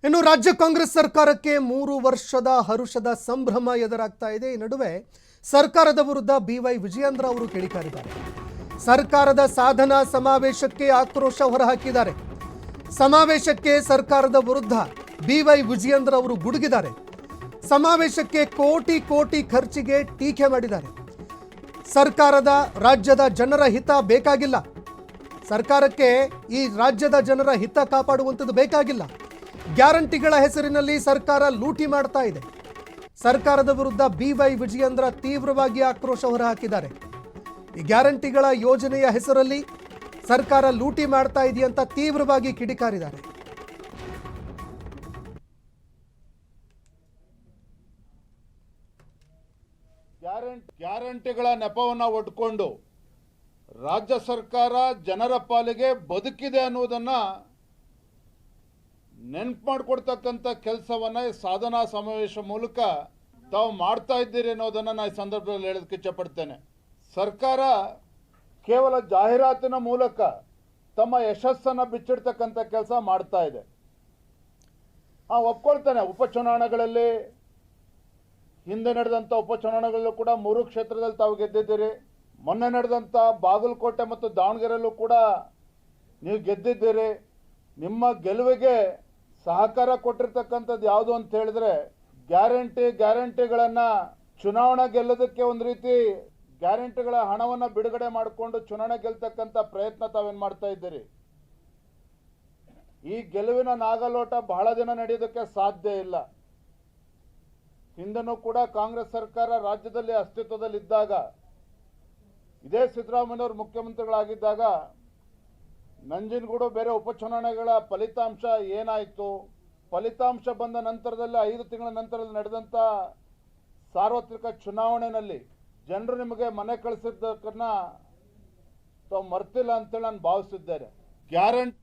ಇನ್ನು ರಾಜ್ಯ ಕಾಂಗ್ರೆಸ್ ಸರ್ಕಾರಕ್ಕೆ 3 ವರ್ಷದ ಹರುಷದ ಸಂಭ್ರಮ ಎದುರಾಗ್ತಾ ಇದೆ. ಈ ನಡುವೆ ಸರ್ಕಾರದ ವಿರುದ್ಧ ಬಿವೈ ವಿಜಯೇಂದ್ರ ಅವರು ಕಿಡಿಕಾರಿದ್ದಾರೆ. ಸರ್ಕಾರದ ಸಾಧನಾ ಸಮಾವೇಶಕ್ಕೆ ಆಕ್ರೋಶ ಹೊರಹಾಕಿದ್ದಾರೆ. ಸಮಾವೇಶಕ್ಕೆ ಸರ್ಕಾರದ ವಿರುದ್ಧ ಬಿವೈ ವಿಜಯೇಂದ್ರ ಅವರು ಗುಡುಗಿದ್ದಾರೆ. ಸಮಾವೇಶಕ್ಕೆ ಕೋಟಿ ಕೋಟಿ ಖರ್ಚಿಗೆ ಟೀಕೆ ಮಾಡಿದ್ದಾರೆ. ರಾಜ್ಯದ ಜನರ ಹಿತ ಬೇಕಾಗಿಲ್ಲ. ಸರ್ಕಾರಕ್ಕೆ ಈ ರಾಜ್ಯದ ಜನರ ಹಿತ ಕಾಪಾಡುವಂಥದ್ದು ಬೇಕಾಗಿಲ್ಲ. ಗ್ಯಾರಂಟಿಗಳ ಹೆಸರಿನಲ್ಲಿ ಸರ್ಕಾರ ಲೂಟಿ ಮಾಡ್ತಾ ಇದೆ. ಸರ್ಕಾರದ ವಿರುದ್ಧ ಬಿವೈ ವಿಜಯೇಂದ್ರ ತೀವ್ರವಾಗಿ ಆಕ್ರೋಶ ಹೊರಹಾಕಿದ್ದಾರೆ. ಈ ಗ್ಯಾರಂಟಿಗಳ ಯೋಜನೆಯ ಹೆಸರಲ್ಲಿ ಸರ್ಕಾರ ಲೂಟಿ ಮಾಡ್ತಾ ಇದೆಯಂತ ತೀವ್ರವಾಗಿ ಕಿಡಿಕಾರಿದ್ದಾರೆ. ಗ್ಯಾರಂಟಿಗಳ ನೆಪವನ್ನು ಒಡ್ಕೊಂಡು ರಾಜ್ಯ ಸರ್ಕಾರ ಜನರ ಪಾಲಿಗೆ ಬದುಕಿದೆ ಅನ್ನೋದನ್ನ ನೆನಪು ಮಾಡಿಕೊಡ್ತಕ್ಕಂಥ ಕೆಲಸವನ್ನ ಸಾಧನಾ ಸಮಾವೇಶ ಮೂಲಕ ತಾವು ಮಾಡ್ತಾ ಇದ್ದೀರಿ ಅನ್ನೋದನ್ನ ನಾನು ಈ ಸಂದರ್ಭದಲ್ಲಿ ಹೇಳೋದಕ್ಕೆ ಇಚ್ಛಪಡ್ತೇನೆ. ಸರ್ಕಾರ ಕೇವಲ ಜಾಹೀರಾತಿನ ಮೂಲಕ ತಮ್ಮ ಯಶಸ್ಸನ್ನು ಬಿಚ್ಚಿಡ್ತಕ್ಕಂಥ ಕೆಲಸ ಮಾಡ್ತಾ ಇದೆ. ಒಪ್ಕೊಳ್ತೇನೆ, ಉಪಚುನಾವಣೆಗಳಲ್ಲಿ ಹಿಂದೆ ನಡೆದಂಥ ಉಪಚುನಾವಣೆಗಳಲ್ಲೂ ಕೂಡ 3 ಕ್ಷೇತ್ರದಲ್ಲಿ ತಾವು ಗೆದ್ದಿದ್ದೀರಿ. ಮೊನ್ನೆ ನಡೆದಂಥ ಬಾಗಲಕೋಟೆ ಮತ್ತು ದಾವಣಗೆರೆಯಲ್ಲೂ ಕೂಡ ನೀವು ಗೆದ್ದಿದ್ದೀರಿ. ನಿಮ್ಮ ಗೆಲುವಿಗೆ ಸಹಕಾರ ಕೊಟ್ಟಿರ್ತಕ್ಕಂಥದ್ದು ಯಾವುದು ಅಂತ ಹೇಳಿದ್ರೆ ಗ್ಯಾರಂಟಿಗಳನ್ನು ಚುನಾವಣೆ ಗೆಲ್ಲೋದಕ್ಕೆ ಒಂದು ರೀತಿ ಗ್ಯಾರಂಟಿಗಳ ಹಣವನ್ನು ಬಿಡುಗಡೆ ಮಾಡಿಕೊಂಡು ಚುನಾವಣೆ ಗೆಲ್ತಕ್ಕಂಥ ಪ್ರಯತ್ನ ತಾವೇನು ಮಾಡ್ತಾ ಇದ್ದೀರಿ. ಈ ಗೆಲುವಿನ ನಾಗಲೋಟ ಬಹಳ ದಿನ ನಡೆಯೋದಕ್ಕೆ ಸಾಧ್ಯ ಇಲ್ಲ. ಹಿಂದನೂ ಕೂಡ ಕಾಂಗ್ರೆಸ್ ಸರ್ಕಾರ ರಾಜ್ಯದಲ್ಲಿ ಅಸ್ತಿತ್ವದಲ್ಲಿದ್ದಾಗ, ಇದೇ ಸಿದ್ದರಾಮಯ್ಯವರು ಮುಖ್ಯಮಂತ್ರಿಗಳಾಗಿದ್ದಾಗ ನಂಜನಗೂಡು ಬೇರೆ ಉಪಚುನಾವಣೆಗಳ ಫಲಿತಾಂಶ ಏನಾಯಿತು, ಫಲಿತಾಂಶ ಬಂದ ನಂತರದಲ್ಲಿ 5 ತಿಂಗಳ ನಂತರದಲ್ಲಿ ನಡೆದಂಥ ಸಾರ್ವತ್ರಿಕ ಚುನಾವಣೆಯಲ್ಲಿ ಜನರು ನಿಮಗೆ ಮನೆ ಕಳಿಸಿದ್ದಕ್ಕನ್ನ ತಾವು ಮರ್ತಿಲ್ಲ ಅಂತೇಳಿ ನಾನು ಭಾವಿಸಿದ್ದೇನೆ. ಗ್ಯಾರಂಟಿ